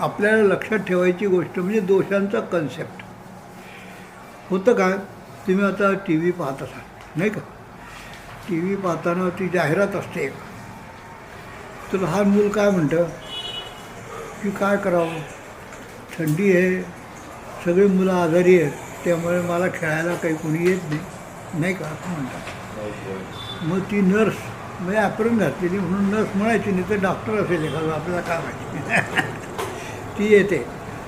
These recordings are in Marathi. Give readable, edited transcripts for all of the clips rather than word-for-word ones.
आपल्याला लक्षात ठेवायची गोष्ट म्हणजे दोषांचा कन्सेप्ट. होतं काय, तुम्ही आता टी व्ही पाहत असाल नाही का, टी व्ही पाहताना ती जाहिरात असते एक, तर लहान मूल काय म्हणतं की काय करावं, थंडी आहे, सगळी मुलं आजारी आहेत, त्यामुळे मला खेळायला काही कोणी येत नाही, नाही का असं म्हणतात. मग ती नर्स म्हणजे ॲप्रन घातलेली म्हणून नर्स म्हणायची, नाही तर डॉक्टर असेल एखादं, आपल्याला काय माहिती. ती येते,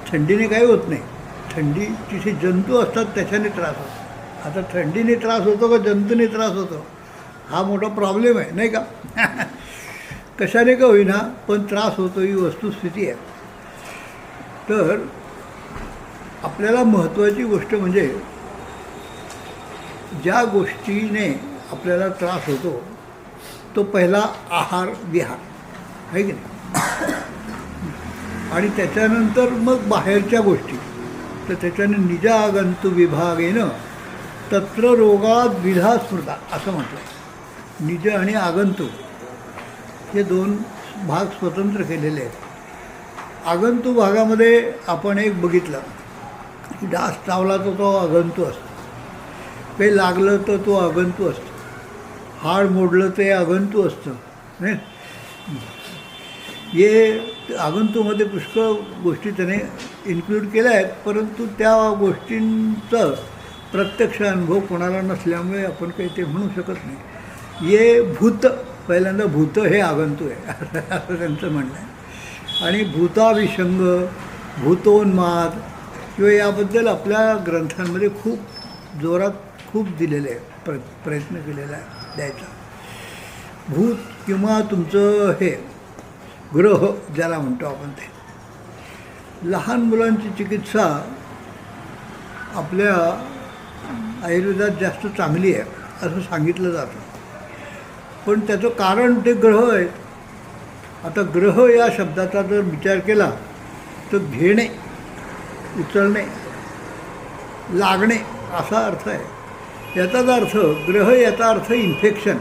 थंडीने काही होत नाही, थंडी तिथे जंतू असतात त्याच्याने त्रास होतो. आता थंडीने त्रास होतो का जंतूने त्रास होतो हा मोठा प्रॉब्लेम आहे नाही का. कशाने का होईना पण त्रास होतो ही वस्तुस्थिती आहे. तर आपल्याला महत्त्वाची गोष्ट म्हणजे ज्या गोष्टीने आपल्याला त्रास होतो तो पहिला आहार विहार आहे की नाही, आणि त्याच्यानंतर मग बाहेरच्या गोष्टी. तर त्याच्याने निजागंतु विभागेनं तत्र रोगात विधा स्मृता असं म्हटलं. निज आणि आगंतु हे दोन भाग स्वतंत्र केलेले आहेत. आगंतु भागामध्ये आपण एक बघितलं की डास चावला तर तो आगंतू असतो, काही लागलं तर तो आगंतू असतो, हाड मोडलं ते आगंतू असतं नाही. हे आगंतूमध्ये पुष्कळ गोष्टी त्याने इन्क्लूड केल्या आहेत, परंतु त्या गोष्टींचं प्रत्यक्ष अनुभव कोणाला नसल्यामुळे आपण काही ते म्हणू शकत नाही. ये भूत, पहिल्यांदा भूत हे आगंतू आहे असं त्यांचं म्हणणं आहे. आणि भूताविषंग, भूतोन्माद किंवा याबद्दल आपल्या ग्रंथांमध्ये खूप जोरात खूप दिलेले आहे, प्रयत्न केलेला आहे द्यायचा. भूत किंवा तुमचं हे ग्रह ज्याला म्हणतो आपण, ते लहान मुलांची चिकित्सा आपल्या आयुर्वेदात जास्त चांगली आहे असं सांगितलं जातं, पण त्याचं कारण ते ग्रह आहेत. आता ग्रह या शब्दाचा जर विचार केला तर घेणे, उचलणे, लागणे असा अर्थ आहे. याचाच अर्थ ग्रह, याचा अर्थ इन्फेक्शन,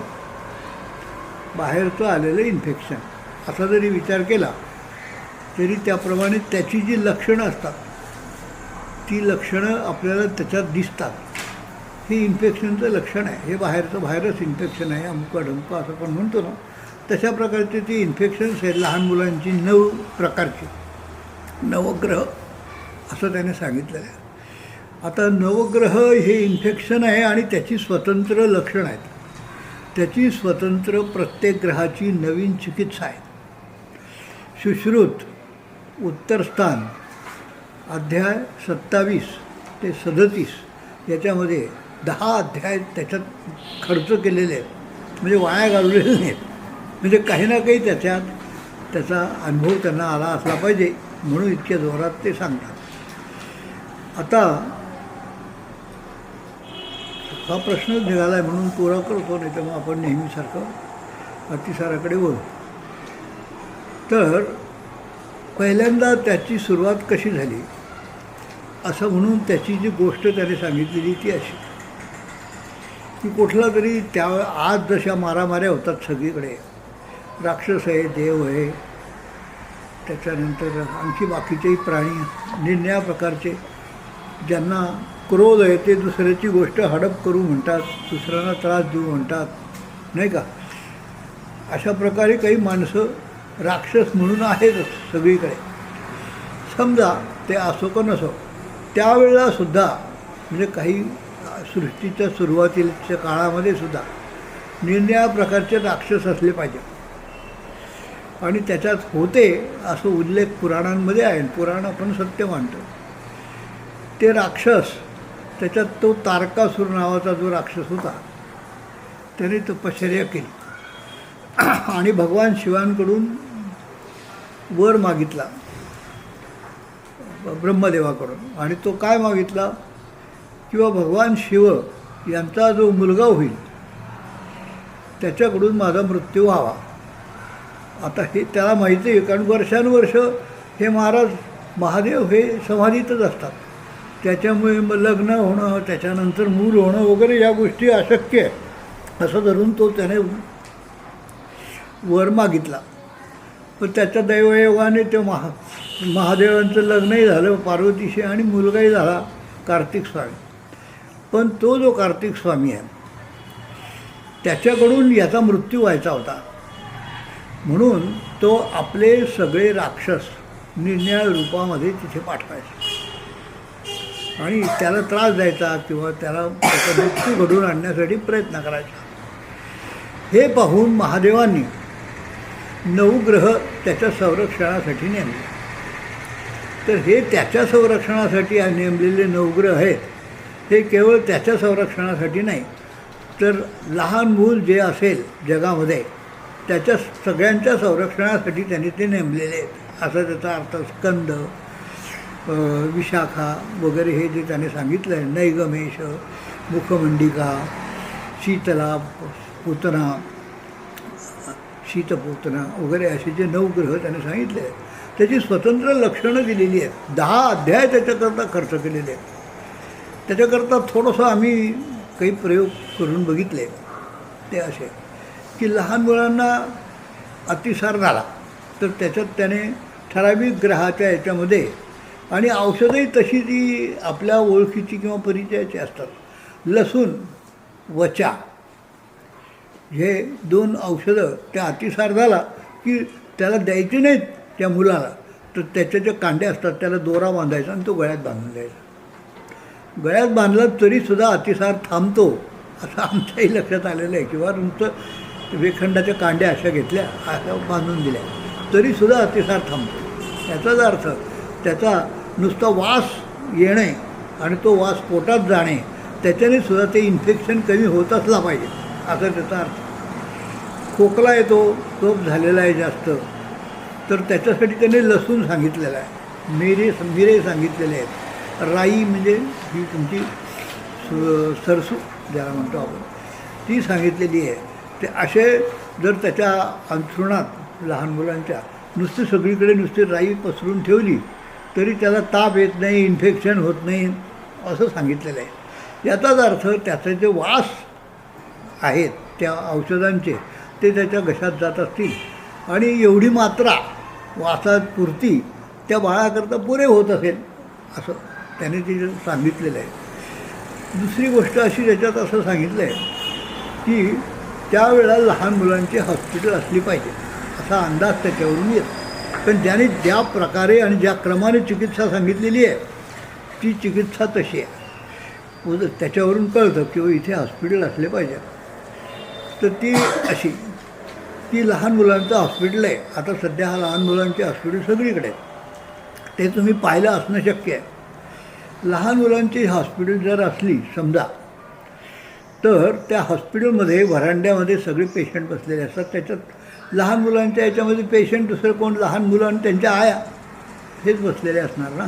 बाहेरचं आलेलं इन्फेक्शन असा जरी विचार केला तरी त्याप्रमाणे त्याची जी लक्षणं असतात ती लक्षणं आपल्याला त्याच्यात दिसतात. हे इन्फेक्शनचं लक्षण आहे, हे बाहेरचं बाहेरच इन्फेक्शन आहे, अमुका ढमुका असं पण म्हणतो ना, तशा प्रकारचे ती इन्फेक्शन्स आहेत लहान मुलांची, 9 प्रकारची, नवग्रह असं त्याने सांगितलेलं आहे. आता नवग्रह हे इन्फेक्शन आहे आणि त्याची स्वतंत्र लक्षणं आहेत, त्याची स्वतंत्र प्रत्येक ग्रहाची नवीन चिकित्सा आहे. सुश्रुत उत्तरस्थान अध्याय 27 ते 37 याच्यामध्ये 10 अध्याय त्याच्यात खर्च केलेले आहेत, म्हणजे वाया घालवलेले नाहीत. म्हणजे काही ना काही त्याचा अनुभव त्यांना आला असला पाहिजे म्हणून इतक्या जोरात ते सांगतात. आता हा प्रश्नच निघाला आहे म्हणून पुरा करतो, नाही तर मग आपण नेहमीसारखं अतिसाराकडे वळू. तर पहिल्यांदा त्याची सुरुवात कशी झाली असं म्हणून त्याची जी गोष्ट त्याने सांगितलेली ती अशी की कुठला तरी त्या आज जशा मारामाऱ्या होतात सगळीकडे, राक्षस आहे, देव आहे, त्याच्यानंतर आणखी बाकीचेही प्राणी निरनिळ्या प्रकारचे, ज्यांना क्रोध आहे ते दुसऱ्याची गोष्ट हडप करू म्हणतात, दुसऱ्यांना त्रास देऊ म्हणतात नाही का. अशा प्रकारे काही माणसं राक्षस म्हणून आहेतच सगळीकडे. समजा ते असो का नसो, त्यावेळेलासुद्धा म्हणजे काही सृष्टीच्या सुरुवातीच्या काळामध्ये सुद्धा निरनिळ्या प्रकारचे राक्षस असले पाहिजे आणि त्याच्यात होते असं उल्लेख पुराणांमध्ये आहे. पुराण आपण सत्य मानतो. ते राक्षस, त्याच्यात तो तारकासूर नावाचा जो राक्षस होता त्याने तपश्चर्या केली आणि भगवान शिवांकडून वर मागितला ब्रह्मदेवाकडून. आणि तो काय मागितला किंवा भगवान शिव यांचा जो मुलगा होईल त्याच्याकडून माझा मृत्यू व्हावा. आता हे त्याला माहिती आहे, कारण वर्षानुवर्ष हे महाराज महादेव हे समाधीतच असतात, त्याच्यामुळे मग लग्न होणं, त्याच्यानंतर मूल होणं वगैरे या गोष्टी अशक्य आहे असं धरून तो त्याने वर मागितला. पण त्याच्या दैवयोगाने ते महादेवांचं लग्नही झालं पार्वतीशी आणि मुलगाही झाला कार्तिक स्वामी. पण तो जो कार्तिक स्वामी आहे त्याच्याकडून याचा मृत्यू व्हायचा होता, म्हणून तो आपले सगळे राक्षस निरनिराळ्या रूपामध्ये तिथे पाठवायचा आणि त्याला त्रास द्यायचा किंवा त्याला त्याचा मृत्यू घडवून आणण्यासाठी प्रयत्न करायचा. हे पाहून महादेवांनी 9 ग्रह त्याच्या संरक्षणासाठी नेमले. तर हे त्याच्या संरक्षणासाठी नेमलेले 9 ग्रह आहेत. हे केवळ त्याच्या संरक्षणासाठी नाही, तर लहान मूल जे असेल जगामध्ये त्याच्या सगळ्यांच्या संरक्षणासाठी त्यांनी ते नेमलेले आहेत. असा त्याचा अर्थ. स्कंद, विशाखा वगैरे हे जे त्याने सांगितलं आहे, नैगमेश, मुखमंडिका, शीतला, पूतना, शीतपूतना वगैरे असे जे 9 ग्रह त्याने सांगितले आहेत, त्याची स्वतंत्र लक्षणं दिलेली आहेत. 10 अध्याय त्याच्याकरता खर्च केलेले आहेत. त्याच्याकरता थोडंसं आम्ही काही प्रयोग करून बघितले. ते असे की लहान मुलांना अतिसार झाला तर त्याच्यात त्याने ठराविक ग्रहाच्या याच्यामध्ये, आणि औषधंही तशी ती आपल्या ओळखीची किंवा परिचयाची असतात. लसूण, वचा हे 2 औषधं त्या अतिसार झाला की त्याला द्यायची नाहीत त्या मुलाला, तर त्याच्या ज्या कांड्या असतात त्याला दोरा बांधायचा आणि तो गळ्यात बांधून द्यायचा. गळ्यात बांधला तरीसुद्धा अतिसार थांबतो असं आमच्याही लक्षात आलेलं आहे. किंवा नुसतं वेखंडाच्या कांड्या अशा घेतल्या, अशा बांधून दिल्या तरीसुद्धा अतिसार थांबतो. याचाच अर्थ त्याचा नुसता वास येणे आणि तो वास पोटात जाणे, त्याच्याने सुद्धा ते इन्फेक्शन कमी होत असला पाहिजे असा त्याचा अर्थ. खोकला येतो, कफ झालेला आहे जास्त, तर त्याच्यासाठी त्याने लसूण सांगितलेला आहे, मिरे सांगितलेले आहेत, राई म्हणजे ही तुमची सरसू ज्याला म्हणतो आपण ती सांगितलेली आहे. ते असे जर त्याच्या अंथरुणात लहान मुलांच्या नुसती सगळीकडे नुसती राई पसरून ठेवली तरी त्याला ताप येत नाही, इन्फेक्शन होत नाही असं सांगितलेलं आहे. याचाच अर्थ त्याचे जे वास आहेत त्या औषधांचे ते त्याच्या घशात जात असतील आणि एवढी मात्रा वासात पुरती त्या बाळाकरता पुरे होत असेल असं त्याने ते सांगितलेलं आहे. दुसरी गोष्ट अशी त्याच्यात असं सांगितलं आहे की त्यावेळेला लहान मुलांची हॉस्पिटल असली पाहिजे असा अंदाज त्याच्यावरून येतो. पण ज्याने ज्या प्रकारे आणि ज्या क्रमाने चिकित्सा सांगितलेली आहे ती चिकित्सा तशी आहे. त्याच्यावरून कळतं की इथे हॉस्पिटल असले पाहिजे. तर ती अशी ती लहान मुलांचं हॉस्पिटल आहे. आता सध्या हा लहान मुलांची हॉस्पिटल सगळीकडे ते तुम्ही पाहिलं असणं शक्य आहे. लहान मुलांची हॉस्पिटल जर असली समजा, तर त्या हॉस्पिटलमध्ये व्हरांड्यामध्ये सगळे पेशंट बसलेले असतात. त्याच्यात लहान मुलांच्या याच्यामध्ये पेशंट दुसरं कोण, लहान मुलं आणि त्यांच्या आया हेच बसलेले असणार ना.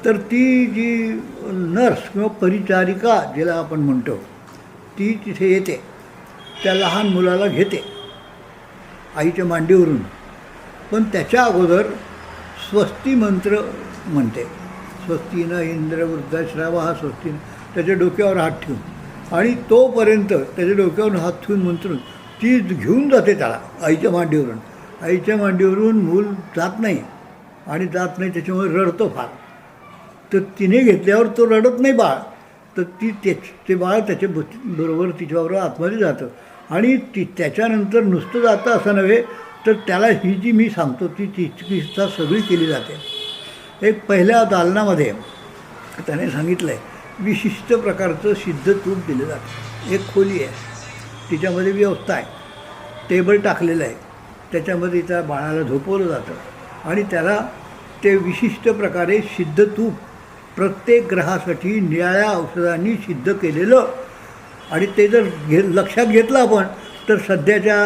तर ती जी नर्स किंवा परिचारिका ज्याला आपण म्हणतो ती तिथे येते, त्या लहान मुलाला घेते आईच्या मांडीवरून, पण त्याच्या अगोदर स्वस्ती मंत्र म्हणते. स्वस्ती न इंद्र वृद्धाश्रावा स्वस्ती, त्याच्या डोक्यावर हात ठेवून, आणि तोपर्यंत त्याच्या डोक्यावर हात ठेवून मंत्र ती घेऊन जाते त्याला आईच्या मांडीवरून. आईच्या मांडीवरून मूल जात नाही आणि जात नाही त्याच्यामुळे रडतो फार. तर तिने घेतल्यावर तो रडत नाही बाळ, तर ते बाळ त्याच्या बरोबर तिच्याबरोबर आतमध्ये जातं आणि त्याच्यानंतर नुसतं जातं असं नव्हे, तर त्याला ही जी मी सांगतो ती चिकित्सा सगळी केली जाते. एक पहिल्या दालनामध्ये त्याने सांगितलं आहे विशिष्ट प्रकारचं सिद्ध तूप दिलं जातं. एक खोली आहे, तिच्यामध्ये व्यवस्था आहे, टेबल टाकलेलं आहे, त्याच्यामध्ये त्या बाळाला झोपवलं जातं आणि त्याला ते विशिष्ट प्रकारे सिद्ध तूप प्रत्येक ग्रहासाठी निराळ्या औषधांनी सिद्ध केलेलं, आणि ते जर लक्षात घेतलं आपण तर सध्याच्या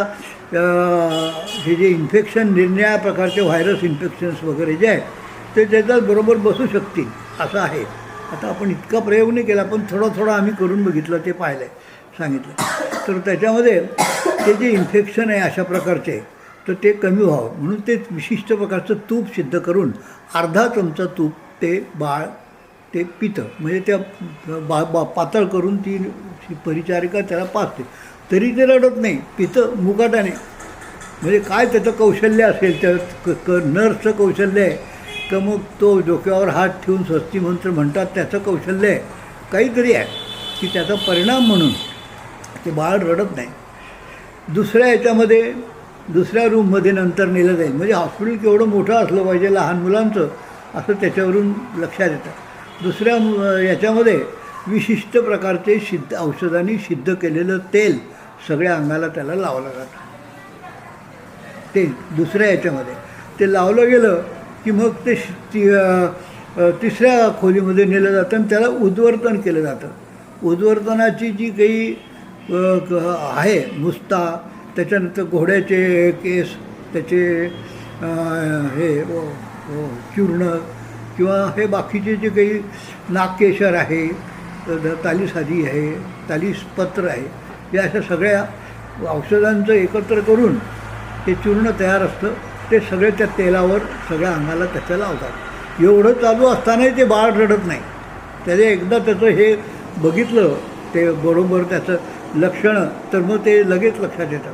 हे जे इन्फेक्शन निरनिराळ्या प्रकारचे व्हायरस इन्फेक्शन्स वगैरे जे आहेत ते त्याच्यात बरोबर बसू शकतील असं आहे. आता आपण इतका प्रयोग नाही केला, पण थोडं आम्ही करून बघितलं, ते पाहिलं आहे, सांगितलं. तर त्याच्यामध्ये ते जे इन्फेक्शन आहे अशा प्रकारचे तर ते कमी व्हावं म्हणून ते विशिष्ट प्रकारचं तूप सिद्ध करून अर्धा चमचा तूप ते बाळ ते पितं. म्हणजे त्या पातळ करून ती परिचारिका त्याला पाजते, तरी ते रडत नाही, पितं मुकाटाने. म्हणजे काय त्याचं कौशल्य असेल, त्या नर्सचं कौशल्य आहे का मग तो डोक्यावर हात ठेवून स्वस्तिमंत्र म्हणतात त्याचं कौशल्य आहे, काहीतरी आहे की त्याचा परिणाम म्हणून ते बाळ रडत नाही. दुसऱ्या याच्यामध्ये दुसऱ्या रूममध्ये नंतर नेलं जाईल. म्हणजे हॉस्पिटल केवढं मोठं असलं पाहिजे लहान मुलांचं असं त्याच्यावरून लक्षात येतं. दुसऱ्या याच्यामध्ये विशिष्ट प्रकारचे औषधांनी सिद्ध केलेलं तेल सगळ्या अंगाला त्याला लावलं जातं. ते दुसऱ्या याच्यामध्ये ते लावलं गेलं की मग ते तिसऱ्या खोलीमध्ये नेलं जातं आणि त्याला उद्वर्तन केलं जातं. उद्वर्तनाची जी काही आहे नुसता, त्याच्यानंतर घोड्याचे केस, त्याचे हे चूर्ण किंवा हे बाकीचे जे काही नागकेशर आहे, तालीसादी आहे, तालीपत्र आहे, या अशा सगळ्या औषधांचं एकत्र करून ते चूर्ण तयार असतं. ते सगळे त्या तेलावर सगळ्या अंगाला त्याचं लावतात. एवढं चालू असतानाही ते बाळ रडत नाही. त्याने एकदा त्याचं हे बघितलं ते बरोबर त्याचं लक्षणं, तर मग ते लगेच लक्षात येतं.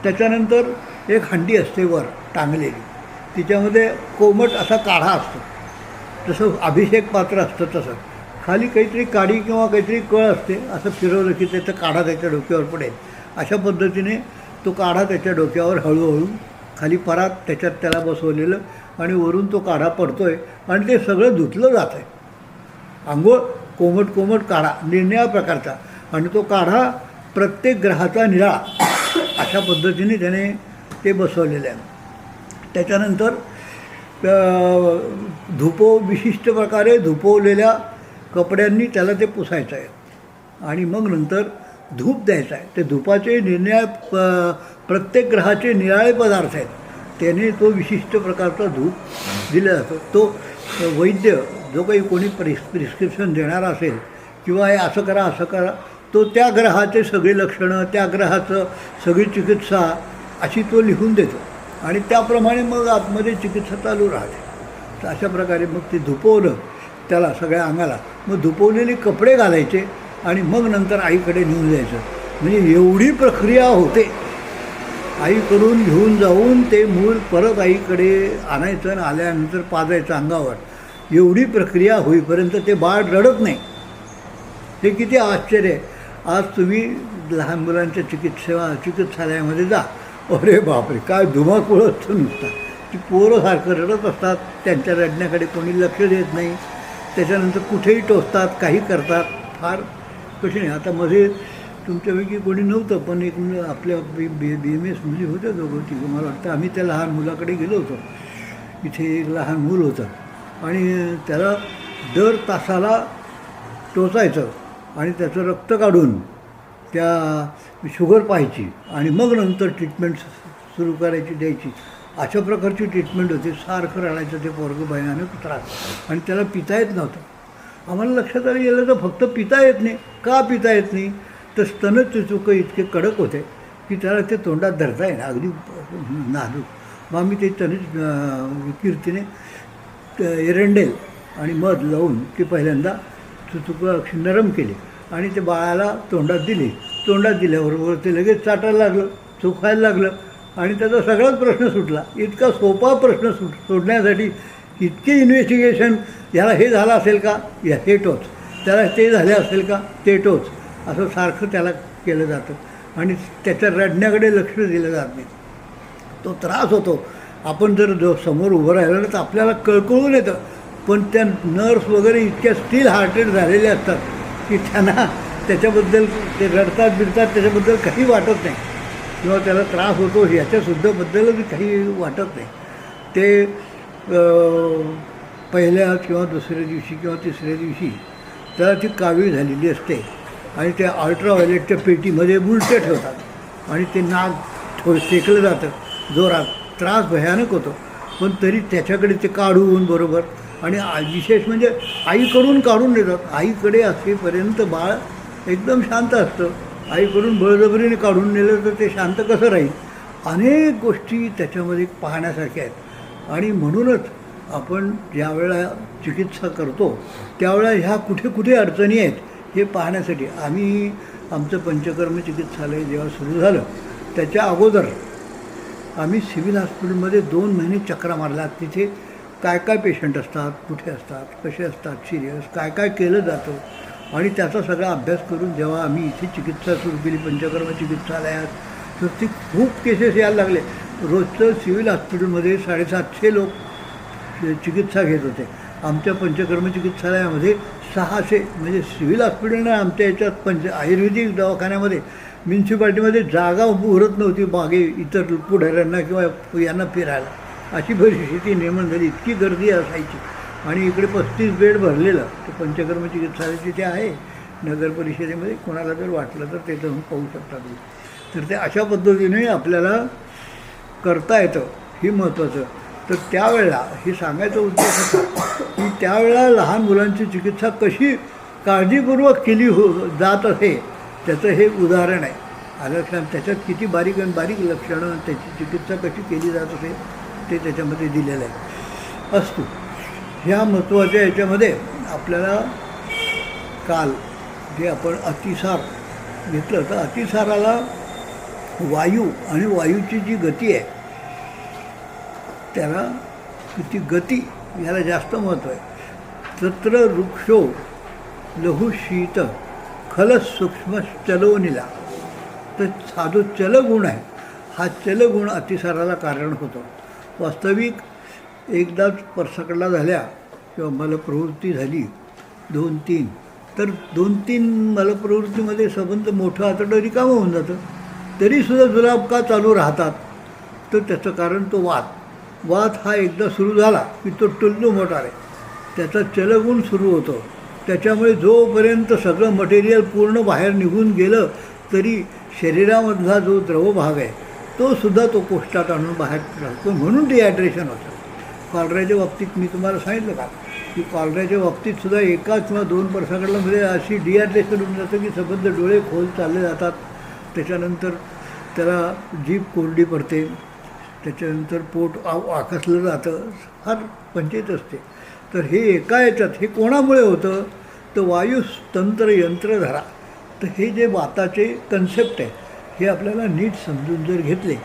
त्याच्यानंतर एक हंडी असते वर टांगलेली, तिच्यामध्ये कोमट असा काढा असतो, जसं अभिषेक पात्र असतं तसं. खाली काहीतरी काडी किंवा काहीतरी कळ असते, असं फिरवलं की त्याचा काढा त्याच्या डोक्यावर पडेल. अशा पद्धतीने तो काढा त्याच्या डोक्यावर हळूहळू खाली परात त्याच्यात त्याला बसवलेलं आणि वरून तो काढा पडतो आहे आणि ते सगळं धुतलं जातं आहे. आंघोळ कोमट कोमट काढा निरनिळ्या प्रकारचा, आणि तो काढा प्रत्येक ग्रहाचा निळा, अशा पद्धतीने त्याने ते बसवलेलं आहे. त्याच्यानंतर विशिष्ट प्रकारे धुपवलेल्या कपड्यांनी त्याला ते पुसायचं आहे आणि मग नंतर धूप द्यायचा आहे. ते धुपाचे निरनिळ्या प्रत्येक ग्रहाचे निराळे पदार्थ आहेत, त्याने तो विशिष्ट प्रकारचा धूप दिला जातो. तो वैद्य जो काही कोणी प्रिस्क्रिप्शन देणारा असेल किंवा हे असं करा असं करा, तो त्या ग्रहाचे सगळी लक्षणं, त्या ग्रहाचं सगळी चिकित्सा अशी तो लिहून देतो आणि त्याप्रमाणे मग आतमध्ये चिकित्सा चालू राहते. तर अशा प्रकारे मग ते धुपवलं त्याला सगळ्या अंगाला, मग धुपवलेले कपडे घालायचे आणि मग नंतर आईकडे नेऊन जायचं. म्हणजे एवढी प्रक्रिया होते. आईकडून घेऊन जाऊन ते मूल परत आईकडे आणायचं आणि आल्यानंतर पाजायचं अंगावर. एवढी प्रक्रिया होईपर्यंत ते बाळ रडत नाही. हे किती आश्चर्य आहे. आज तुम्ही लहान मुलांच्या चिकित्सालयामध्ये जा, अरे बापरे काय धुमाकूळ असतो नुसता. ती पोरं सारखं रडत असतात, त्यांच्या रडण्याकडे कोणी लक्ष देत नाही. त्याच्यानंतर कुठेही टोचतात, काही करतात, फार कठीण आहे. आता मध्ये तुमच्यापैकी कोणी नव्हतं, पण एक आपल्या BMS मुली होत्या दोघं तिघं, मला वाटतं. आम्ही त्या लहान मुलाकडे गेलो होतो. इथे एक लहान मूल होतं आणि त्याला दर तासाला टोचायचं आणि त्याचं रक्त काढून त्या शुगर पाहायची आणि मग नंतर ट्रीटमेंट सुरू करायची, द्यायची. अशा प्रकारची ट्रीटमेंट होती. सारखं रडायचं ते पोरगं, भयानक त्रास, आणि त्याला पिता येत नव्हतं. आम्हाला लक्षात आलं गेलं तर फक्त पिता येत नाही. का पिता येत नाही? तर स्तन चुचुकं इतके कडक होते की त्याला ते तोंडात धरता येईल अगदी नाजूक. मग आम्ही ते कीर्तीने एरंडेल आणि मध लावून ती पहिल्यांदा चुचुकं अक्षी नरम केली आणि ते बाळाला तोंडात दिली. तोंडात दिल्याबरोबर ते लगेच चाटायला लागलं, चोखायला लागलं आणि त्याचा सगळाच प्रश्न सुटला. इतका सोपा प्रश्न सोडण्यासाठी इतके इन्व्हेस्टिगेशन, ह्याला हे झालं असेल का, हे टोच, त्याला ते झाले असेल का, ते टोच, असं सारखं त्याला केलं जातं आणि त्याच्या रडण्याकडे लक्ष दिलं जात नाही. तो त्रास होतो. आपण जर समोर उभं राहिलं तर आपल्याला कळकळून येतं, पण त्या नर्स वगैरे इतक्या स्टील हार्टेड झालेल्या असतात की त्यांना त्याच्याबद्दल ते रडतात बिडतात त्याच्याबद्दल काही वाटत नाही किंवा त्याला त्रास होतो याच्यासुद्धाबद्दलच काही वाटत नाही. ते पहिल्या किंवा दुसऱ्या दिवशी किंवा तिसऱ्या दिवशी त्याला ती कावीळ झालेली असते आणि त्या अल्ट्राव्हायलेटच्या पेटीमध्ये उलटे ठेवतात आणि ते नाक शेकलं जातं जोरात. त्रास भयानक होतो, पण तरी त्याच्याकडे ते काढून बरोबर. आणि विशेष म्हणजे आईकडून काढून देतात. आईकडे असेपर्यंत बाळ एकदम शांत असतं. आईकडून बळजबरीने काढून नेलं तर ते शांत कसं राहील. अनेक गोष्टी त्याच्यामध्ये पाहण्यासारख्या आहेत आणि म्हणूनच आपण ज्यावेळेला चिकित्सा करतो त्यावेळेला ह्या कुठे कुठे अडचणी आहेत हे पाहण्यासाठी आम्ही आमचं पंचकर्म चिकित्सालय जेव्हा सुरू झालं त्याच्या अगोदर आम्ही सिव्हिल हॉस्पिटलमध्ये 2 महिने चक्रा मारल्या. तिथे काय काय पेशंट असतात, कुठे असतात, कसे असतात, सिरियस काय काय केलं जातं आणि त्याचा सगळा अभ्यास करून जेव्हा आम्ही इथे चिकित्सा सुरू केली पंचकर्म चिकित्सालयात, तर ती खूप केसेस यायला लागले. रोजचं सिव्हिल हॉस्पिटलमध्ये 750 लोक चिकित्सा घेत होते. आमच्या पंचकर्म चिकित्सालयामध्ये 600, म्हणजे सिव्हिल हॉस्पिटलनं आमच्या याच्यात आयुर्वेदिक दवाखान्यामध्ये म्युन्सिपाल्टीमध्ये जागा उरत नव्हती मागे इतर पुढाऱ्यांना किंवा यांना फिरायला. अशी परिस्थिती निर्माण झाली. इतकी गर्दी असायची आणि इकडे 35 बेड भरलेलं ते पंचकर्म चिकित्सालय तिथे आहे नगर परिषदेमध्ये. कोणाला जर वाटलं तर ते जाऊन पाहू शकता तुम्ही. तर ते अशा पद्धतीने आपल्याला करता येतं, हे महत्त्वाचं. तर त्यावेळेला हे सांगायचा उद्देश होता की त्यावेळेला लहान मुलांची चिकित्सा कशी काळजीपूर्वक केली जात असे, त्याचं हे उदाहरण आहे. आलं त्याच्यात किती बारीक आणि बारीक लक्षणं, त्याची चिकित्सा कशी केली जात असे ते त्याच्यामध्ये दिलेलं आहे. असतो ह्या महत्त्वाच्या याच्यामध्ये आपल्याला काल जे आपण अतिसार घेतलं, तर अतिसाराला वायू आणि वायूची जी गती आहे त्याला किती गती याला जास्त महत्त्व आहे. तत्र वृक्षो लघु शीत खलस सूक्ष्म चलोनिला. तर हा जो चलगुण आहे, हा चलगुण अतिसाराला कारण होतो. वास्तविक एकदाच परसकडला झाल्या किंवा मलप्रवृत्ती झाली 2-3, तर 2-3 मलप्रवृत्तीमध्ये संबंध मोठं आतडं रिकामं होऊन जातं. तरीसुद्धा जुलाब का चालू राहतात, तर त्याचं कारण तो वात हा एकदा सुरू झाला की तो टुल्लू मोटार आहे, त्याचा चलगुण सुरू होतो. त्याच्यामुळे जोपर्यंत सगळं मटेरियल पूर्ण बाहेर निघून गेलं तरी शरीरामधला जो द्रवभाग आहे तो सुद्धा तो कोष्टात आणून बाहेर राहतो, म्हणून डिहायड्रेशन होतं. कॉलऱ्याच्या बाबतीत मी तुम्हाला सांगितलं का की कॉलऱ्याच्या बाबतीत सुद्धा 1 किंवा 2 परसाकडल्यामध्ये अशी डिहायड्रेशन होऊन जातं की संबंध डोळे खोल चालले जातात. त्याच्यानंतर त्याला जीभ कोरडी पडते, त्याच्यानंतर पोट आकसलं जातं, फार पंचायत असते. तर हे एका याच्यात हे कोणामुळे होतं, तर वायुतंत्र यंत्रधारा. तर हे जे वाताचे कन्सेप्ट आहे हे आपल्याला नीट समजून जर घेतले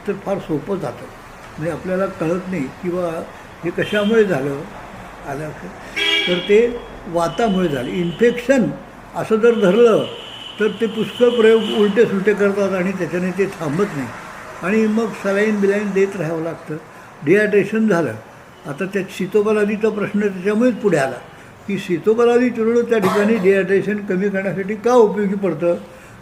तर फार सोपं जातं. म्हणजे आपल्याला कळत नाही किंवा हे कशामुळे झालं आलं, तर ते वातामुळे झालं. इन्फेक्शन असं जर धरलं तर ते पुष्कळ प्रयोग उलटे सुलटे करतात आणि त्याच्याने ते थांबत नाही आणि मग सलाईन बिलाईन देत राहावं लागतं. डिहायड्रेशन झालं. आता त्यात शीतोपलादीचा प्रश्न त्याच्यामुळेच पुढे आला की शीतोपलादी चूर्ण त्या ठिकाणी डिहायड्रेशन कमी करण्यासाठी का उपयोगी पडतं,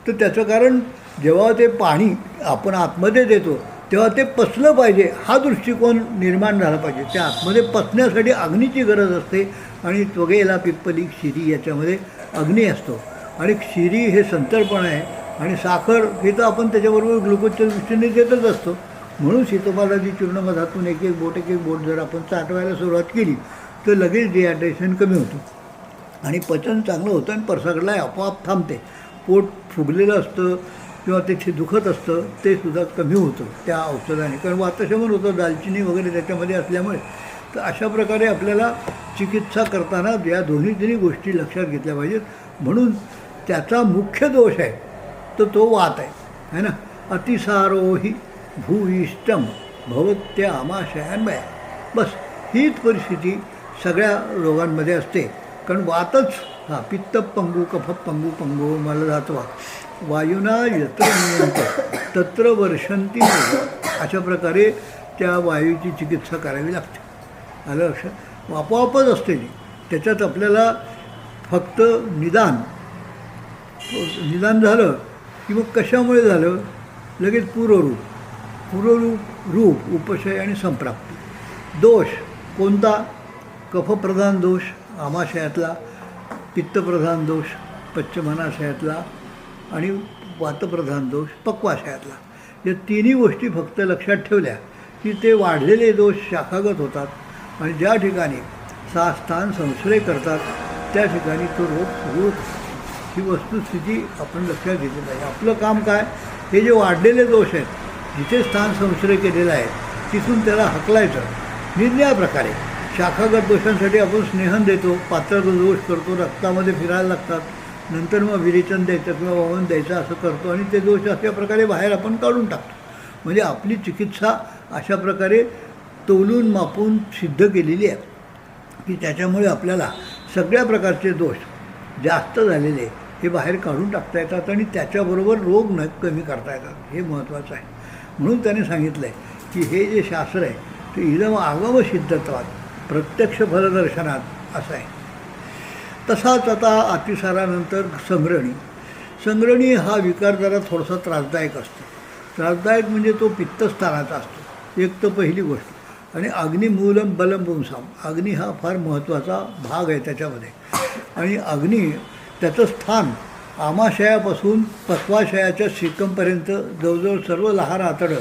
तर त्याचं कारण जेव्हा ते पाणी आपण आतमध्ये देतो तेव्हा ते पचलं पाहिजे, हा दृष्टिकोन निर्माण झाला पाहिजे. त्या आतमध्ये पचण्यासाठी अग्नीची गरज असते आणि त्वगेला पिप्पली क्षीरी याच्यामध्ये अग्नी असतो आणि क्षीरी हे संतर्पण आहे आणि साखर हे तर आपण त्याच्याबरोबर ग्लुकोजच्या दृष्टीने देतच असतो. म्हणून शीतोपलादी चूर्णमधातून एक एक बोट जर आपण चाटवायला सुरुवात केली तर लगेच डिहायड्रेशन कमी होतं आणि पचन चांगलं होतं आणि परसाकडला आपोआप थांबते. पोट फुगलेलं असतं किंवा ते दुखत असतं ते सुद्धा कमी होतं त्या औषधाने, कारण वातशमन होतं दालचिनी वगैरे त्याच्यामध्ये असल्यामुळे. तर अशा प्रकारे आपल्याला चिकित्सा करताना या दोन्ही गोष्टी लक्षात घेतल्या पाहिजेत. म्हणून त्याचा मुख्य दोष आहे तर तो वात आहे ना. अतिसारो ही भूयिष्टम भवत्या आमाशयान्वय. बस हीच परिस्थिती सगळ्या रोगांमध्ये असते, कारण वातच पित्त पंगू कफ पंगू मलधात्वा वायुना यत्र नियंत तत्र वर्षंती. अशा प्रकारे त्या वायूची चिकित्सा करावी लागते. आलं लक्षात. आपोआपच असते ती. त्याच्यात आपल्याला फक्त निदान झालं की मग कशामुळे झालं, लगेच पूर्वरूप उपशय आणि संप्राप्ती. दोष कोणता, कफप्रधान दोष आमाशयातला, पित्तप्रधान दोष पश्चिमाशयातला आणि वातप्रधान दोष पक्वाशयातला. या तिन्ही गोष्टी फक्त लक्षात ठेवल्या की ते वाढलेले दोष शाखागत होतात आणि ज्या ठिकाणी स्थान संश्रय करतात त्या ठिकाणी तो रोग सुरू होतो. ही वस्तुस्थिती आपण लक्षात घेतली पाहिजे. आपलं काम काय, हे जे वाढलेले दोष आहेत जिथे स्थान संश्रय केलेला आहे तिथून त्याला हकलायचं निरनिराळ्या प्रकारे. शाखागत दोषांसाठी आपण स्नेहन देतो, पात्राचा दोष करतो, रक्तामध्ये फिरायला लागतात, नंतर मग विरेचन द्यायचं किंवा वमन द्यायचं असं करतो आणि ते दोष अशा प्रकारे बाहेर आपण काढून टाकतो. म्हणजे आपली चिकित्सा अशा प्रकारे तोलून मापून सिद्ध केलेली आहे की त्याच्यामुळे आपल्याला सगळ्या प्रकारचे दोष जास्त झालेले हे बाहेर काढून टाकता येतात आणि त्याच्याबरोबर रोग न कमी करता येतात. हे महत्त्वाचं आहे. म्हणून त्याने सांगितलं आहे की हे जे शास्त्र आहे ते इदम आगम सिद्धत्वात प्रत्यक्ष फलदर्शनात असं आहे. तसाच आता अतिसारानंतर संग्रहणी हा विकार जरा थोडासा त्रासदायक असतो. त्रासदायक म्हणजे तो पित्तस्थानाचा असतो, एक तर पहिली गोष्ट. आणि अग्निमूलम बलम पुंसाम, अग्नी हा फार महत्त्वाचा भाग आहे त्याच्यामध्ये. आणि अग्नी त्याचं स्थान आमाशयापासून पक्वाशयाच्या शिकमपर्यंत जवळजवळ सर्व लहान आतडं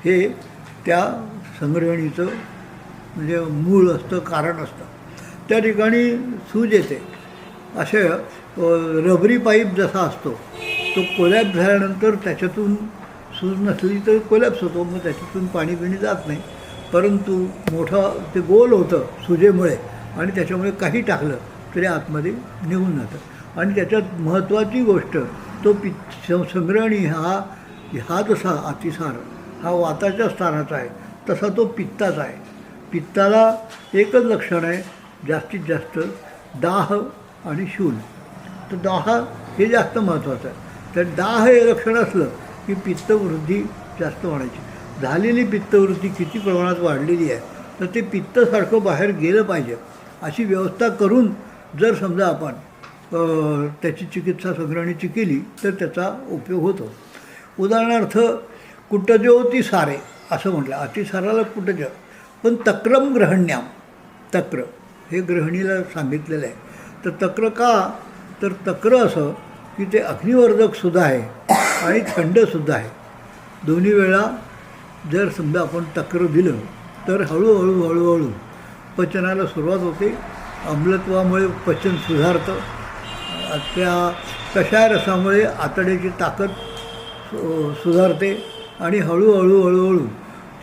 हे त्या संग्रहणीचं म्हणजे मूळ असतं, कारण असतं. त्या ठिकाणी सूज येते. असे रबरी पाईप जसा असतो तो कोलॅप्स झाल्यानंतर त्याच्यातून सूज नसली तर कोलॅप्स होतो, मग त्याच्यातून पाणी पिणी जात नाही. परंतु मोठं ते गोल होतं सुजेमुळे आणि त्याच्यामुळे काही टाकलं तरी आतमध्ये निघून जातं. आणि त्याच्यात महत्त्वाची गोष्ट तो संग्रहणी हा जसा अतिसार हा वाताच्या स्थानाचा आहे तसा तो पित्ताचा आहे. पित्ताला एकच लक्षण आहे जास्तीत जास्त, दाह आणि शूल. तर दाह हे जास्त महत्त्वाचं आहे. तर दाह हे लक्षण असलं की पित्तवृद्धी जास्त वाढायची. झालेली पित्तवृद्धी किती प्रमाणात वाढलेली आहे तर ते पित्तसारखं बाहेर गेलं पाहिजे अशी व्यवस्था करून जर समजा आपण त्याची चिकित्सा संग्रहणीची केली तर त्याचा उपयोग होतो. उदाहरणार्थ कुटजोती सारे असं म्हटलं, अतिसाराला कुटज. पण तक्रम ग्रहण्याम, तक्र हे ग्रहणीला सांगितलेलं आहे. तर तक्र का, तर तक्र असं की ते अग्निवर्धकसुद्धा आहे आणि थंडसुद्धा आहे. दोन्ही वेळा जर समजा आपण तक्र दिलं तर हळूहळू पचनाला सुरुवात होते. आम्लत्वामुळे पचन सुधारतं. त्या कषाय रसामुळे आतड्याची ताकद सुधारते आणि हळूहळू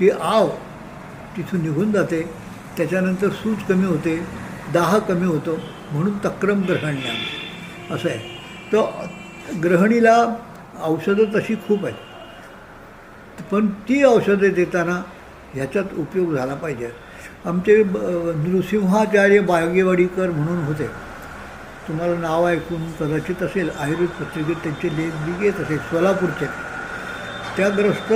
ती आव तिथून निघून जाते. त्याच्यानंतर सूज कमी होते, दाह कमी होतो. म्हणून तक्रम ग्रहण्याम असं आहे. तर ग्रहणीला औषधं तशी खूप आहेत, पण ती औषधं देताना ह्याच्यात उपयोग झाला पाहिजे. आमचे नृसिंहाचार्य बागेवाडीकर म्हणून होते, तुम्हाला नाव ऐकून कदाचित असेल, आयुर्वेद पत्रिकेत त्यांचे लेख येत असेल, सोलापूरचे. त्याग्रस्त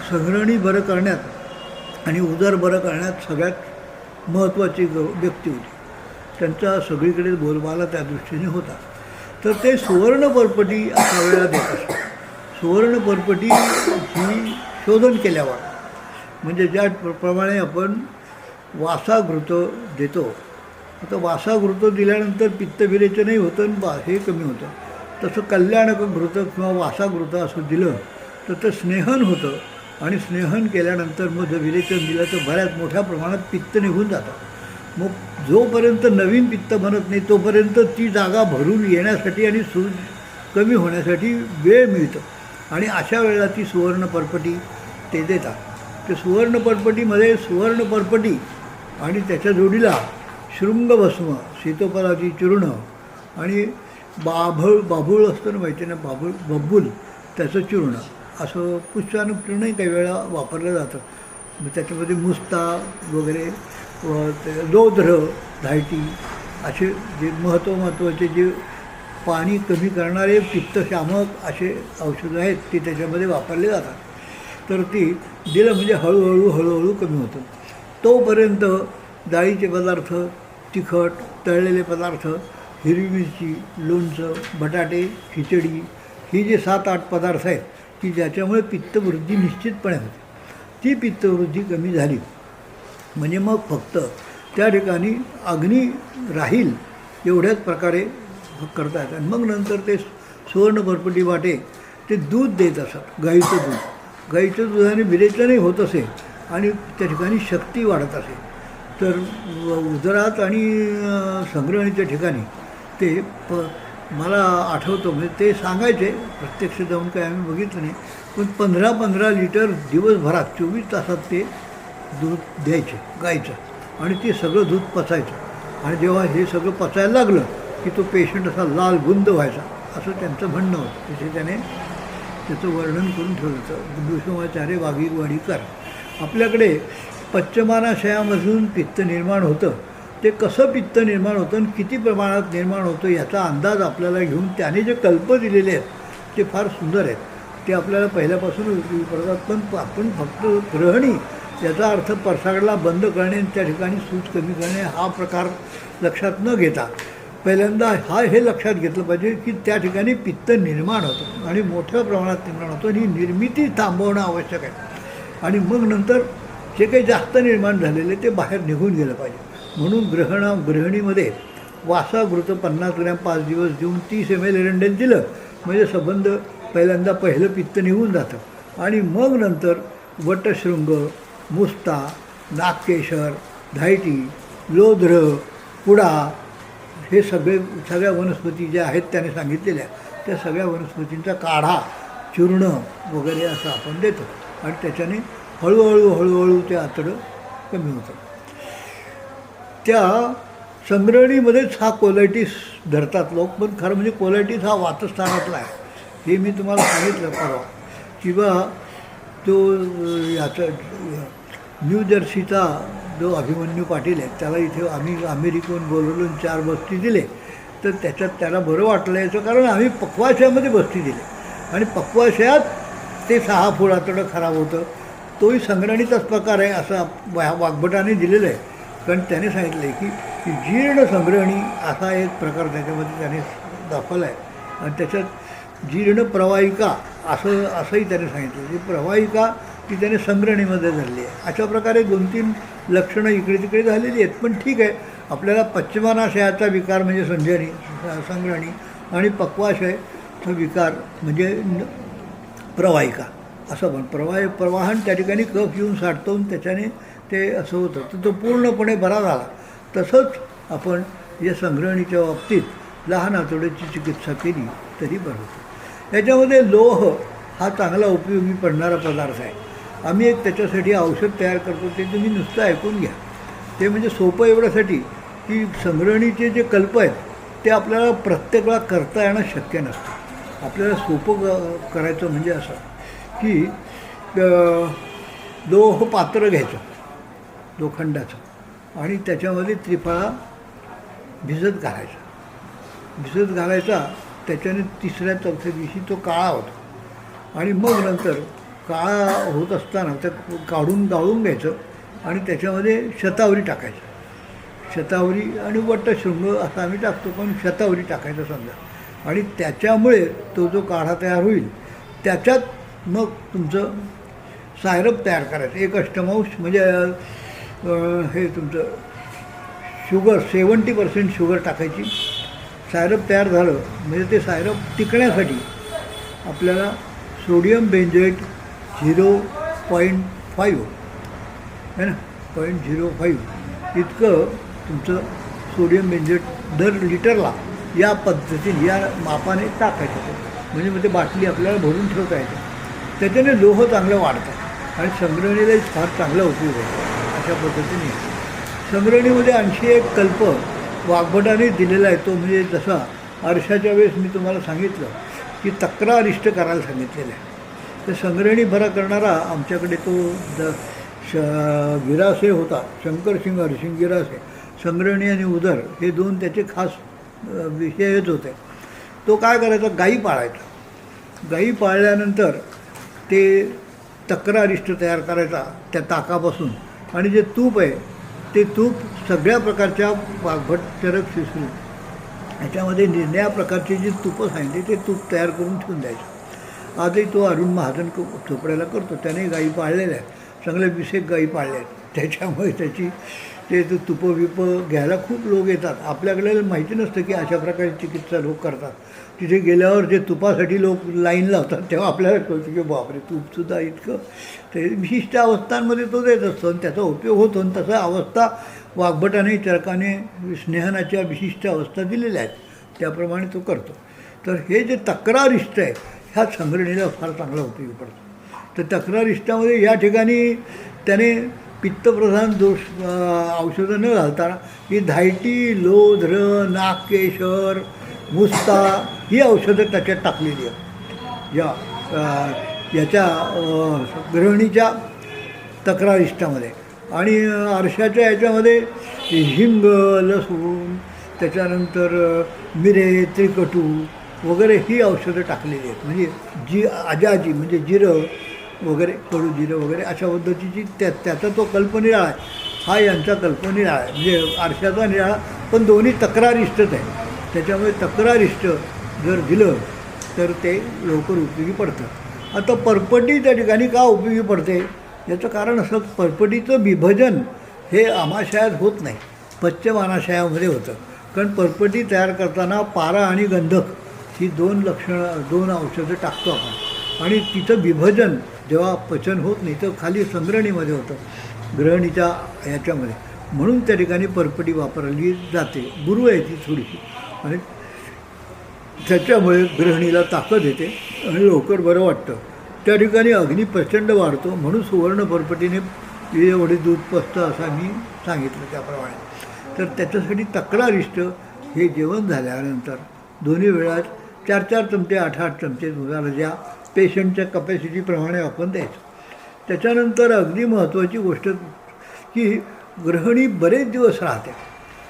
संग्रहणी बरं करण्यात आणि उदर बरं करण्यात सगळ्यात महत्त्वाची व्यक्ती होती. त्यांचा सगळीकडे बोलबाला त्या दृष्टीने होता. तर ते सुवर्ण परपटी अशा वेळेला देत असतात. सुवर्ण परपटी ही शोधन केल्यावर म्हणजे ज्याप्रमाणे आपण वासाघृत देतो, आता वासाघृत दिल्यानंतर पित्तविरेचनही होतं आणि हे कमी होतं. तसं कल्याणक घृत किंवा वासाघृत असं दिलं तर ते स्नेहन होतं. आणि स्नेहन केल्यानंतर मग जर विरेचन दिलं तर बऱ्याच मोठ्या प्रमाणात पित्त निघून जातं. मग जोपर्यंत नवीन पित्त बनत नाही तोपर्यंत ती जागा भरून येण्यासाठी आणि सूज कमी होण्यासाठी वेळ मिळतो. आणि अशा वेळेला ती सुवर्ण परपटी ते देतात. ते सुवर्ण परपटीमध्ये सुवर्ण परपटी आणि त्याच्या जोडीला शृंगभस्म, सीतोफलाची चूर्ण आणि बाभूळ असतं ना माहिती ना, बब्बूल त्याचं चूर्ण असं पुष्पानुचूर्णही काही वेळा वापरलं जातं. त्याच्यामध्ये मुस्ता वगैरे लोध्र, धायटी असे जे महत्त्वाचे जे पाणी कमी करणारे पित्तशामक असे औषधं आहेत ते त्याच्यामध्ये वापरले जातात. तर ती दिलं म्हणजे हळूहळू कमी होतं. तोपर्यंत डाळीचे पदार्थ, तिखट, तळलेले पदार्थ, हिरवी मिरची, लोणचं, बटाटे, खिचडी ही जे 7-8 पदार्थ आहेत की ज्याच्यामुळे पित्तवृद्धी निश्चितपणे होते. ती पित्तवृद्धी कमी झाली म्हणजे मग फक्त त्या ठिकाणी अग्नी राहील एवढ्याच प्रकारे करता येतात. मग नंतर ते सुवर्ण परपटी वाटे ते दूध देत असत, गाईचं दुधाने विरेचनही होत असे आणि त्या ठिकाणी शक्ती वाढत असे. तर उदरात आणि संग्रहणीच्या ठिकाणी ते मला आठवतं म्हणजे ते सांगायचे, प्रत्यक्ष जाऊन काय आम्ही बघितलं नाही, पण 15-15 लिटर दिवसभरात 24 तासात ते दूध द्यायचे गाईचं आणि ते सगळं दूध पचायचं. आणि जेव्हा हे सगळं पचायला लागलं की तो पेशंट असा लाल गुंद व्हायचा असं त्यांचं म्हणणं होतं. तिथे त्याने त्याचं वर्णन करून ठेवलं होतं भीष्माचार्य वागीवाडीकर. आपल्याकडे पच्चमानाशयामधून पित्त निर्माण होतं, ते कसं पित्त निर्माण होतं आणि किती प्रमाणात निर्माण होतं याचा अंदाज आपल्याला घेऊन त्याने जे कल्प दिलेले आहेत ते फार सुंदर आहेत. ते आपल्याला पहिल्यापासून उपयोगी पडतात. पण आपण फक्त ग्रहणी याचा अर्थ परसागडला बंद करणे आणि त्या ठिकाणी सूज कमी करणे हा प्रकार लक्षात न घेता पहिल्यांदा हे लक्षात घेतलं पाहिजे की त्या ठिकाणी पित्त निर्माण होतं आणि मोठ्या प्रमाणात निर्माण होतं आणि ही निर्मिती थांबवणं आवश्यक आहे. आणि मग नंतर जे काही जास्त निर्माण झालेले ते बाहेर निघून गेलं पाहिजे. म्हणून गृहिणीमध्ये वासाघृत 50 ग्रॅम 5 दिवस देऊन 30 ml एरंडेल दिलं म्हणजे संबंध पहिलं पित्त निघून जातं. आणि मग नंतर वटशृंग, मुस्ता, नागकेशर, धायटी, लोध्र, पुडा हे सगळ्या वनस्पती ज्या आहेत त्याने सांगितलेल्या त्या सगळ्या वनस्पतींचा काढा, चूर्ण वगैरे असं आपण देतो आणि त्याच्याने हळूहळू ते आतडं कमी होतं. त्या संग्रहणीमध्येच हा कोलायटिस धरतात लोक, पण खरं म्हणजे कोलायटिस हा वातस्थानातला आहे हे मी तुम्हाला सांगितलं परवा. किंवा तो याचा न्यू जर्सीचा जो अभिमन्यू पाटील आहे त्याला इथे आम्ही अमेरिकेहून बोलवून 4 बस्ती दिले तर त्याच्यात त्याला बरं वाटलं याचं कारण आम्ही पक्वाशयामध्ये बस्ती दिली आणि पक्वाशयात ते 6 फूट आतडं खराब होतं. तोही संग्रहणीचाच प्रकार आहे असं वाग्भटाने दिलेलं आहे. कारण त्याने सांगितलं आहे की जीर्ण संग्रहणी असा एक प्रकार त्याच्यामध्ये त्याने दाखवला आहे आणि त्याच्यात जीर्ण प्रवाहिका असंही त्याने सांगितलं की प्रवाहिका ती त्याने संग्रहणीमध्ये धरली आहे. अशा प्रकारे 2-3 लक्षणं इकडे तिकडे झालेली आहेत. पण ठीक आहे, आपल्याला पश्चिमानाशयाचा विकार म्हणजे संग्रहणी आणि पक्वाशयचा विकार म्हणजे प्रवाहिका असं पण प्रवाहन त्या ठिकाणी कफ येऊन साठतो त्याच्याने ते असं होतं तर तो पूर्णपणे बरा झाला. तसंच आपण या संग्रहणीच्या बाबतीत लहान आतड्याची चिकित्सा केली तरी बरं होतं. याच्यामध्ये लोह हा चांगला उपयोगी पडणारा पदार्थ आहे. आम्ही एक त्याच्यासाठी औषध तयार करतो ते तुम्ही नुसतं ऐकून घ्या. ते म्हणजे सोपं एवढ्यासाठी की संग्रहणीचे जे कल्प आहेत ते आपल्याला प्रत्येक वेळा करता येणं शक्य नसतं. आपल्याला सोपं करायचं म्हणजे असं की लोह पात्र घ्यायचं लोखंडाचं आणि त्याच्यामध्ये त्रिफळा भिजत घालायचा. त्याच्याने 3ऱ्या-4थ्या दिवशी तो काळा होतो आणि मग नंतर काळा होत असताना त्या काढून गाळून घ्यायचं आणि त्याच्यामध्ये शतावरी टाकायचं. शतावरी आणि वटशृंग असं आम्ही टाकतो पण शतावरी टाकायचं समजा आणि त्याच्यामुळे तो जो काढा तयार होईल त्याच्यात मग तुमचं सायरप तयार करायचं. 1 अष्टमांश म्हणजे हे तुमचं शुगर 70% शुगर टाकायची. सायरप तयार झालं म्हणजे ते सायरप टिकण्यासाठी आपल्याला सोडियम बेंझोएट 0.5 है ना 0.05 इतकं तुमचं सोडियम बेंझोएट दर लिटरला या पद्धतीने या मापाने टाकायचं. म्हणजे मग ते बाटली आपल्याला भरून ठेवता येते. त्याच्याने लोह चांगलं वाढतं आणि संग्रहणीला फार चांगला उपयोग होतो. अशा पद्धतीने संग्रहणीमध्ये आणखी एक कल्प वाग्भटाने दिलेला आहे. तो म्हणजे जसा आरशाच्या वेळेस मी तुम्हाला सांगितलं की तक्रारिष्ट करायला सांगितलेलं आहे. तर संग्रहणी बरा करणारा आमच्याकडे तो गिरासे होता, शंकरसिंग हरिसिंग गिरासे. संग्रहणी आणि उदर हे 2 त्याचे खास विषयच होते. तो काय करायचा, गाई पाळायचा. गाई पाळल्यानंतर ते तक्रारिष्ट तयार करायचा त्या ताकापासून आणि जे तूप आहे ते तूप सगळ्या प्रकारच्या वाघभट चरक शिसरू ह्याच्यामध्ये निरनिळ्या प्रकारची जी तुपं सांगितली ते तूप तयार करून ठेवून द्यायचं. आजही तो अरुण महाजन चोपड्याला करतो. त्याने गाई पाळलेल्या आहेत, चांगल्या 20 गाई पाळल्या आहेत. त्याच्यामुळे ते तुपं विपं घ्यायला खूप लोक येतात. आपल्याकडे माहिती नसतं की अशा प्रकारची चिकित्सा लोक करतात. तिथे गेल्यावर जे तुपासाठी लोक लाईन लावतात तेव्हा आपल्याला कळतं की बापरे तूपसुद्धा इतकं ते विशिष्ट अवस्थांमध्ये तो देत असतो आणि त्याचा उपयोग होतो. आणि तसं अवस्था वाग्भटाने चरकाने स्नेहनाच्या विशिष्ट अवस्था दिलेल्या आहेत त्याप्रमाणे तो करतो. तर हे जे तक्रारिष्ट आहे ह्या संग्रहणीला फार चांगला उपयोग पडतो. तर तक्रारिष्टामध्ये या ठिकाणी त्याने पित्तप्रधान दोष औषधं न घालताना ही धायटी, लोध्र, नागकेशर, मुस्ता ही औषधं त्याच्यात टाकलेली आहेत. या याच्या गृहिणीच्या तक्रारिष्टामध्ये. आणि आरशाच्या याच्यामध्ये हिंग, लसूण, त्याच्यानंतर मिरे, त्रिकटू वगैरे ही औषधं टाकलेली आहेत. म्हणजे आजाजी म्हणजे जिरं वगैरे, कडू जिरं वगैरे अशा पद्धतीची त्याचा तो कल्पनिराळा आहे, हा यांचा कल्पनिराळा आहे. म्हणजे आरशाचा निराळा, पण दोन्ही तक्रारिष्टच आहे. त्याच्यामुळे तक्रारिष्ट जर दिलं तर ते लवकर उपयोगी पडतं. आता परपटी त्या ठिकाणी का उपयोगी पडते याचं कारण असं, परपटीचं विभजन हे आमाशयात होत नाही, पश्चिम अनाशयामध्ये होतं. कारण परपटी तयार करताना पारा आणि गंधक ही दोन औषधं टाकतो आपण, आणि तिचं विभजन जेव्हा पचन होत नाही तर खाली संग्रहणीमध्ये होतं, गृहिणीच्या ह्याच्यामध्ये. म्हणून त्या ठिकाणी परपटी वापरली जाते. गुरु आहे ती थोडीशी, आणि त्याच्यामुळे गृहिणीला ताकद येते आणि लवकर बरं वाटतं. त्या ठिकाणी अग्नी प्रचंड वाढतो. म्हणून सुवर्ण परपटीने एवढे दूध पचतं असं मी सांगितलं त्याप्रमाणे. तर त्याच्यासाठी तक्रारिष्ट हे जेवण झाल्यानंतर दोन्ही वेळात 4-4 चमचे, 8-8 चमचे दुधाला ज्या पेशंटच्या कपॅसिटीप्रमाणे आपण द्यायचं. त्याच्यानंतर अगदी महत्त्वाची गोष्ट की गृहिणी बरेच दिवस राहते,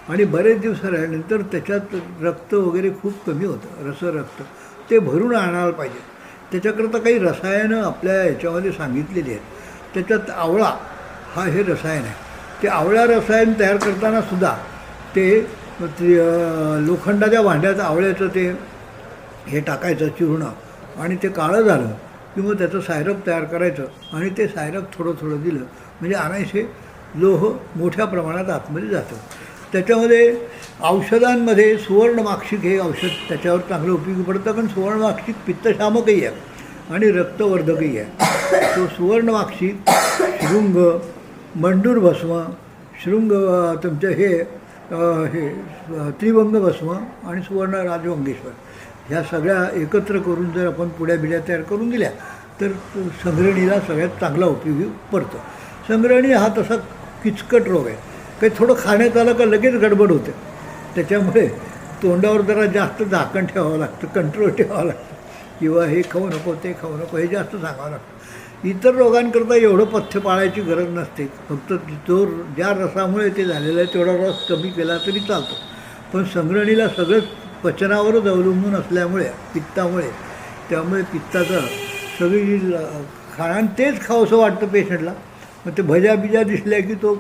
आणि बरेच दिवस राहिल्यानंतर त्याच्यात रक्त वगैरे खूप कमी होतं, रक्त ते भरून आणायला पाहिजे. त्याच्याकरता काही रसायनं आपल्या याच्यामध्ये सांगितलेली आहेत. त्याच्यात आवळा हा हे रसायन आहे. ते आवळा रसायन तयार करताना सुद्धा ते लोखंडाच्या भांड्यात आवळ्याचं ते हे टाकायचं चूर्ण, आणि ते काळं झालं की मग त्याचं सायरप तयार करायचं, आणि ते सायरप थोडं थोडं दिलं म्हणजे आणायचे लोह मोठ्या प्रमाणात आतमध्ये जातं. त्याच्यामध्ये औषधांमध्ये सुवर्णमाक्षिक हे औषध त्याच्यावर चांगलं उपयोगी पडतं, कारण सुवर्णमाक्षिक पित्तशामकही आहे आणि रक्तवर्धकही आहे. तो सुवर्णमाक्षिक, शृंग, मंडूर भस्म, शृंग तुमचं हे त्रिभंग भस्म आणि सुवर्ण राजवंगेश्वर ह्या सगळ्या एकत्र करून जर आपण पुड्या बिड्या तयार करून दिल्या तर संग्रहणीला सगळ्यात चांगला उपयोगी पडतो. संग्रहणी हा तसा किचकट रोग आहे, काही थोडं खाण्यात आलं का लगेच गडबड होते. त्याच्यामुळे तोंडावर जरा जास्त झाकण ठेवावं लागतं, कंट्रोल ठेवावं लागतं, किंवा हे खाऊ नको, ते खाऊ नको, हे जास्त सांगावं लागतं. इतर रोगांकरता एवढं पथ्य पाळायची गरज नसते. फक्त जो ज्या रसामुळे ते झालेलं आहे तेवढा रस कमी केला तरी चालतो. पण संग्रहणीला सगळंच पचनावरच अवलंबून असल्यामुळे, पित्तामुळे, त्यामुळे पित्ताचं सगळी खाणं तेच खावंसं वाटतं पेशंटला. मग ते भज्या बिज्या दिसल्या की तो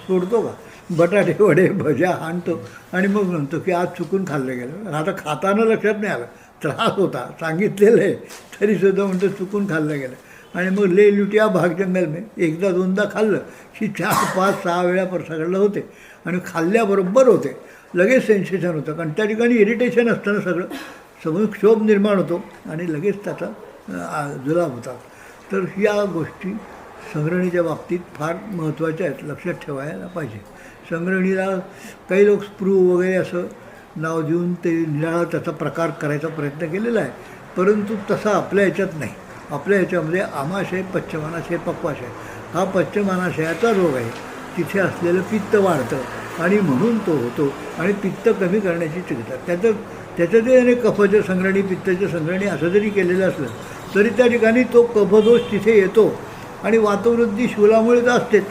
सोडतो का? बटाटे वडे भज्या आणतो आणि मग म्हणतो की आज चुकून खाल्लं गेलं. आता खाताना लक्षात नाही आलं, त्रास होता, सांगितलेलं आहे तरीसुद्धा म्हणतो चुकून खाल्लं गेलं. आणि मग ले लुटिया भाग जंगल में एकदा दोनदा खाल्लं की 4-5-6 वेळा परसाकडलं होते, आणि खाल्ल्याबरोबर होते, लगेच सेन्सेशन होतं. कारण त्या ठिकाणी इरिटेशन असतं ना, सगळं क्षोभ निर्माण होतो आणि लगेच त्याचा जुलाब होतात. तर या गोष्टी संग्रहणीच्या बाबतीत फार महत्त्वाच्या आहेत, लक्षात ठेवायला पाहिजे. संग्रहणीला काही लोक स्प्रू वगैरे असं नाव देऊन ते निराळा त्याचा प्रकार करायचा प्रयत्न केलेला आहे, परंतु तसा आपल्या ह्याच्यात नाही. आपल्या ह्याच्यामध्ये आमाशय, पश्चिमानाशय, पक्वाशय हा पश्चिमानाशयाचा रोग आहे. तिथे असलेलं पित्त वाढतं आणि म्हणून तो होतो, आणि पित्त कमी करण्याची चिंता त्याचं ते कफाचं संग्रहणी, पित्ताचं संग्रहणी असं जरी केलेलं असलं तरी त्या ठिकाणी तो कफदोष तिथे येतो, आणि वातवृद्धी शूलामुळे तर असतेच.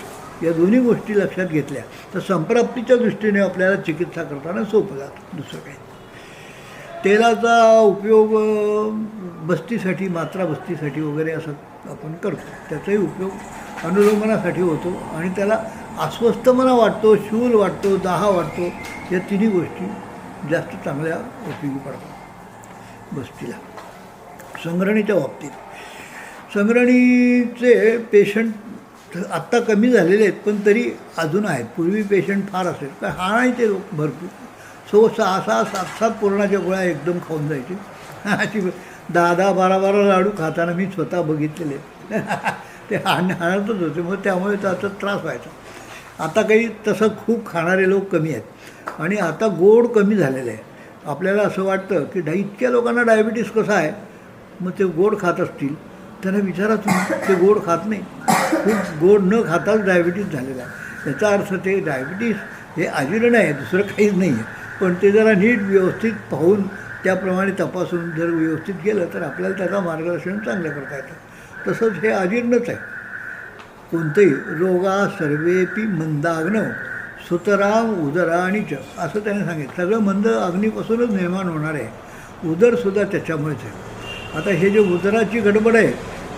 या दोन्ही गोष्टी लक्षात घेतल्या तर संप्राप्तीच्या दृष्टीने आपल्याला चिकित्सा करताना सोपं जातं. दुसरं काही तेलाचा उपयोग बस्तीसाठी, मात्रा बस्तीसाठी वगैरे असं आपण करतो. त्याचाही उपयोग अनुलोमनासाठी होतो, आणि त्याला अस्वस्थपणा वाटतो, शूल वाटतो, दाह वाटतो, या तिन्ही गोष्टी जास्त चांगल्या उपयोगी पडतात बस्तीला. संग्रहणीच्या बाबतीत संग्रहणीचे पेशंट आत्ता कमी झालेले आहेत, पण तरी अजून आहेत. पूर्वी पेशंट फार असेल तर हाणायचे लोक भरपूर, 6-6, 7-7 पुरणाच्या गोळ्या एकदम खाऊन जायचे. अशी 10-10, 12-12 लाडू खाताना मी स्वतः बघितलेले. ते हाणतच होते, मग त्यामुळे त्याचा त्रास व्हायचा. आता काही तसं खूप खाणारे लोक कमी आहेत, आणि आता गोड कमी झालेलं आहे. आपल्याला असं वाटतं की इतक्या लोकांना डायबिटीस कसा आहे, मग ते गोड खात असतील. त्यांना विचारा तुम्ही, ते गोड खात नाही, खूप गोड न खाताच डायबिटीस झालेला आहे. याचा अर्थ ते डायबिटीस हे आजीर्ण आहे, दुसरं काहीच नाही आहे. पण ते जरा नीट व्यवस्थित पाहून त्याप्रमाणे तपासून जर व्यवस्थित केलं तर आपल्याला त्याचं मार्गदर्शन चांगलं करता येतं. तसंच हे अजीर्णच आहे. कोणतंही रोगा सर्वेपी मंदाग्नव सुतराम उदराणीच असं त्याने सांगितलं. सगळं मंद अग्नीपासूनच निर्माण होणार आहे. उदरसुद्धा त्याच्यामुळेच आहे. आता हे जे उदराची गडबड आहे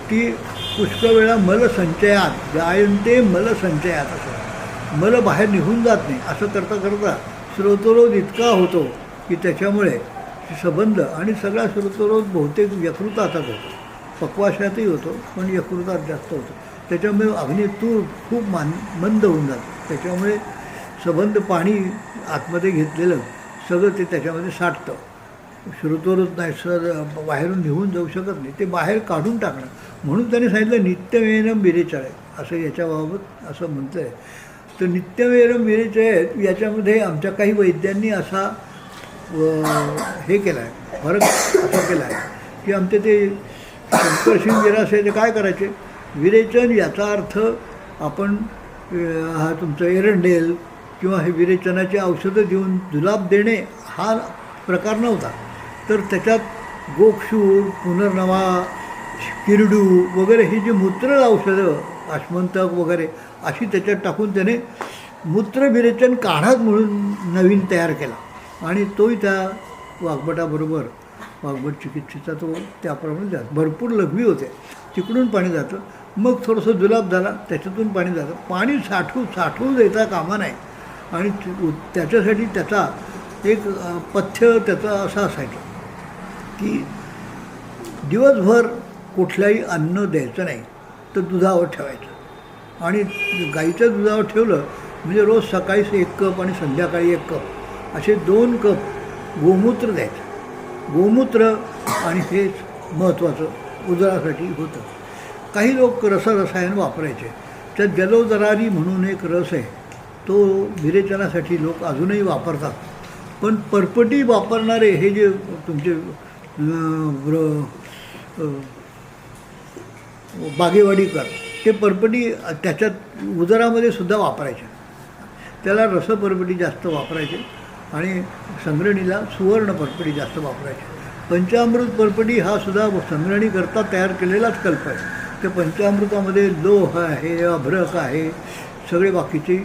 ती पुष्कळ वेळा मलसंचयात जायंते मलसंचयात असं मल बाहेर निघून जात नाही. असं करता करता स्रोतरोध इतका होतो की त्याच्यामुळे संबंध आणि सगळा स्रोतरोध बहुतेक यकृतातच होतो. पक्वाशातही होतो पण यकृतात जास्त होतो. त्याच्यामुळे अग्नितूर खूप मंद होऊन जातं. त्याच्यामुळे संबंध पाणी आतमध्ये घेतलेलं सगळं ते त्याच्यामध्ये साठतं. श्रोतरोध नाही बाहेरून निघून जाऊ शकत नाही. ते बाहेर काढून टाकणं म्हणून त्यांनी सांगितलं नित्यवेनम विरेचय असं याच्याबाबत असं म्हटलं आहे. तर नित्यवेनम विरेचय याच्यामध्ये आमच्या काही वैद्यांनी असा हे केला आहे फरक असा केला आहे की आमचे ते शंकरसिंग विरासे ते काय करायचे विरेचन याचा अर्थ आपण हा तुमचं एरंडेल किंवा हे विरेचनाची औषधं देऊन जुलाब देणे हा प्रकार नव्हता. तर त्याच्यात गोक्षूर पुनर्नवा किरडू वगैरे ही जी मूत्र औषधं आश्मंतक वगैरे अशी त्याच्यात टाकून त्याने मूत्रविरेचन काढाच म्हणून नवीन तयार केला आणि तोही त्या वाघबटाबरोबर वाघबट चिकित्सेचा तो त्याप्रमाणे जात. भरपूर लघवी होते तिकडून पाणी जातं. मग थोडंसं जुलाब झाला त्याच्यातून पाणी जातं. पाणी साठवून देता कामा नाही. आणि त्याच्यासाठी त्याचा एक पथ्य त्याचा असं असायचं की दिवसभर कुठल्याही अन्न द्यायचं नाही तर दुधावर ठेवायचं. आणि गाईच्या दुधावर ठेवलं म्हणजे रोज सकाळीच 1 कप आणि संध्याकाळी 1 कप असे 2 कप गोमूत्र द्यायचं. गोमूत्र आणि हेच महत्त्वाचं उदरासाठी होतं. काही लोक रसरसायन वापरायचे. त्यात जलोदरारी म्हणून एक रस आहे तो विरेचनासाठी लोक अजूनही वापरतात. पण परपटी वापरणारे हे जे तुमचे बागेवाडीकर ते परपटी त्याच्यात उदरामध्ये सुद्धा वापरायचे. त्याला रसपरपटी जास्त वापरायचे आणि संग्रहणीला सुवर्ण परपटी जास्त वापरायचे. पंचामृत परपटी हा सुद्धा संग्रहणीकरता तयार केलेलाच कल्प आहे. त्या पंचामृतामध्ये लोह आहे अभ्रक आहे सगळे बाकीचे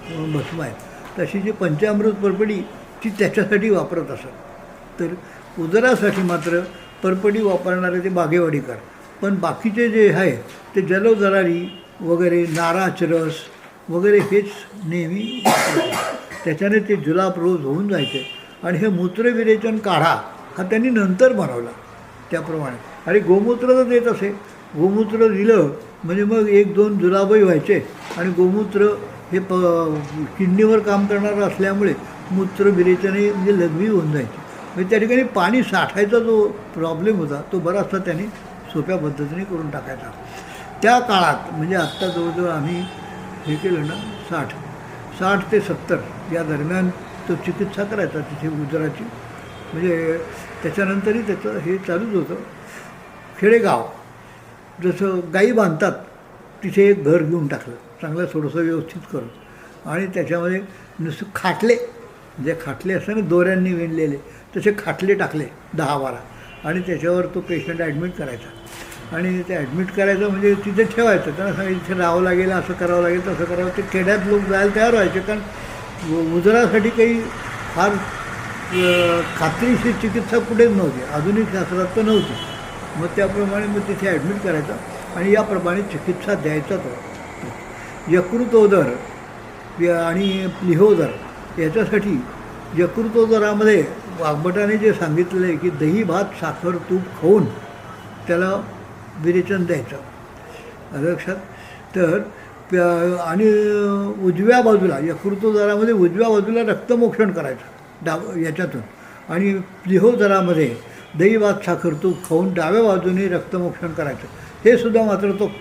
भस्म आहेत. तशी जी पंचामृत परपटी ती त्याच्यासाठी वापरत असत. तर उदरासाठी मात्र परपटी वापरणारे ते बागेवाडीकर. पण बाकीचे जे आहे ते जलोदरारी वगैरे नाराच रस वगैरे हेच नेहमी वापरतात. त्याच्याने ते जुलाब रोज होऊन जायचे. आणि हे मूत्रविरेचन काढा हा त्यांनी नंतर बनवला त्याप्रमाणे. आणि गोमूत्र तर देत असे. गोमूत्र दिलं म्हणजे मग 1-2 जुलाबही व्हायचे. आणि गोमूत्र हे किडनीवर काम करणारं असल्यामुळे मूत्रविरेचनही म्हणजे लघवी होऊन जायची. म्हणजे त्या ठिकाणी पाणी साठायचा जो प्रॉब्लेम होता तो बराचसा त्यांनी सोप्या पद्धतीने करून टाकायचा. त्या काळात म्हणजे आत्ता जवळजवळ आम्ही हे केलं ना 60 ते 70 या दरम्यान तो चिकित्सा करायचा तिथे उदराची. म्हणजे त्याच्यानंतरही त्याचं हे चालूच होतं. खेडेगाव जसं गाई बांधतात तिथे एक घर घेऊन टाकलं चांगलं थोडंसं व्यवस्थित करून. आणि त्याच्यामध्ये नुसतं खाटले जे खाटले असतात ना दोऱ्यांनी विणलेले तसे खाटले टाकले 10-12 आणि त्याच्यावर तो पेशंट ॲडमिट करायचा. आणि ते ॲडमिट करायचं म्हणजे तिथे ठेवायचं. त्यांना सांगायचं इथे राहावं लागेल असं करावं लागेल तसं करावं. ते खेड्यात लोक जायला तयार व्हायचे कारण उदरासाठी काही फार खात्रीशीर चिकित्सा कुठेच नव्हती. आधुनिक शास्त्रात तर नव्हती. मग त्याप्रमाणे मग तिथे ॲडमिट करायचा आणि याप्रमाणे चिकित्सा द्यायचा तो. यकृतोदर आणि प्लिहोदर याच्यासाठी यकृतोदरामध्ये वाघबटाने जे सांगितलेलं आहे की दही भात साखर तूप खाऊन त्याला विरेचन द्यायचं लक्षात. तर आणि उजव्या बाजूला यकृतोदरामध्ये उजव्या बाजूला रक्तमोक्षण करायचं याच्यातून. आणि प्लिहोदरामध्ये दही भात साखर तूप खाऊन डाव्या बाजूने रक्तमोक्षण करायचं. हे सुद्धा मात्र तो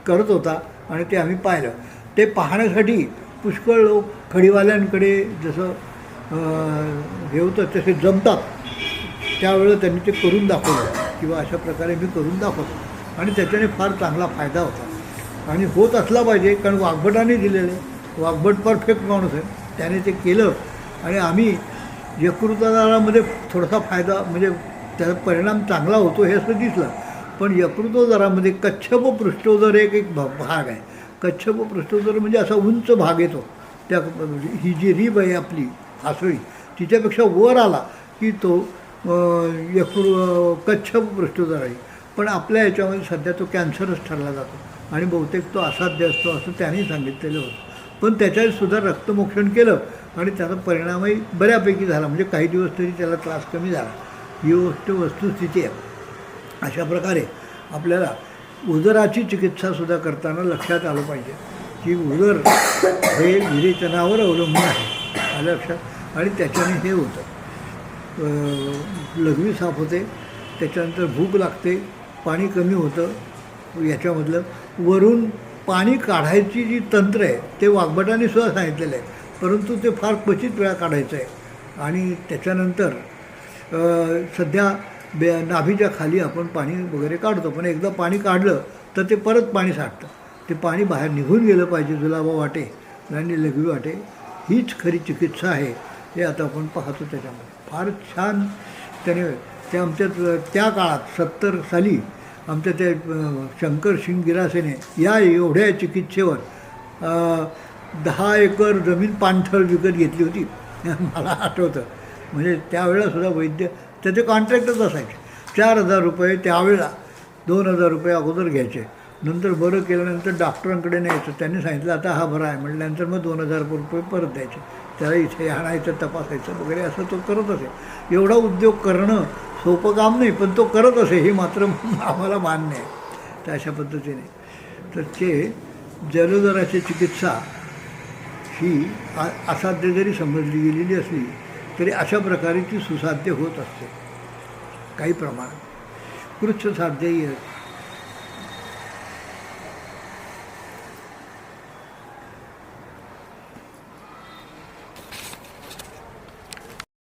करत होता आणि ते आम्ही पाहिलं. ते पाहण्यासाठी पुष्कळ लोक खडीवाल्यांकडे जसं हे होतं तसे जमतात त्यावेळेला त्यांनी ते करून दाखवलं किंवा अशा प्रकारे मी करून दाखवतो. आणि त्याच्याने फार चांगला फायदा होता आणि होत असला पाहिजे कारण वाघबटाने दिलेले वाघबट परफेक्ट माणूस आहे त्याने ते केलं. आणि आम्ही यकृतदारामध्ये थोडासा फायदा म्हणजे त्याचा परिणाम चांगला होतो हे असं दिसलं. पण यकृतोदरामध्ये कच्छप पृष्ठोदर एक भाग आहे. कच्छप पृष्ठोदर म्हणजे असा उंच भाग येतो. त्या ही जी रीब आहे आपली आसळी तिच्यापेक्षा वर आला की तो कच्छप पृष्ठोदर आहे. पण आपल्या याच्यामध्ये सध्या तो कॅन्सरच ठरला जातो आणि बहुतेक तो असाध्य असतो असं त्यांनी सांगितलेलं होतं. पण त्याच्यातसुद्धा रक्तमोक्षण केलं आणि त्याचा परिणामही बऱ्यापैकी झाला. म्हणजे काही दिवस तरी त्याला त्रास कमी झाला. ही गोष्ट वस्तुस्थिती आहे. अशा प्रकारे आपल्याला उदराची चिकित्सासुद्धा करताना लक्षात आलं पाहिजे की उदर हे विरेचनावर अवलंबून आहे. आलं लक्षात. आणि त्याच्याने हे होतं लघवी साफ होते, त्याच्यानंतर भूक लागते, पाणी कमी होतं याच्यामधलं. वरून पाणी काढायची जी तंत्र आहे ते वाघभटाने सुद्धा सांगितलेलं आहे, परंतु ते फार क्वचित वेळा काढायचं आहे. आणि त्याच्यानंतर सध्या नाभीच्या खाली आपण पाणी वगैरे काढतो, पण एकदा पाणी काढलं तर ते परत पाणी साठतं. ते पाणी बाहेर निघून गेलं पाहिजे, जुलाबा वाटे आणि लघवी वाटे. हीच खरी चिकित्सा आहे हे आता आपण पाहतो. त्याच्यामध्ये फार छान त्याने आमच्या त्या काळात 70 साली आमच्या त्या शंकर सिंग गिरासेने या एवढ्या चिकित्सेवर 10 एकर जमीन पाणथळ विकत घेतली होती मला आठवतं. म्हणजे त्यावेळेलासुद्धा वैद्य त्याचे कॉन्ट्रॅक्टच असायचे. 4,000 रुपये त्यावेळेला, 2,000 रुपये अगोदर घ्यायचे. नंतर बरं केल्यानंतर डॉक्टरांकडे न्यायचं. त्यांनी सांगितलं आता हा बरा आहे म्हटल्यानंतर मग 2,000 रुपये परत द्यायचे. त्याला इथे आणायचं, तपासायचं वगैरे असं तो करत असे. एवढा उद्योग करणं सोपं काम नाही, पण तो करत असे हे मात्र आम्हाला मान्य आहे. तर अशा पद्धतीने तर ते जलदराची चिकित्सा ही असाध्य जरी समजली गेलेली असली तरी अशा प्रकारे ती सुसाध्य होत असते काही प्रमाणात. कृच्छ साध्यही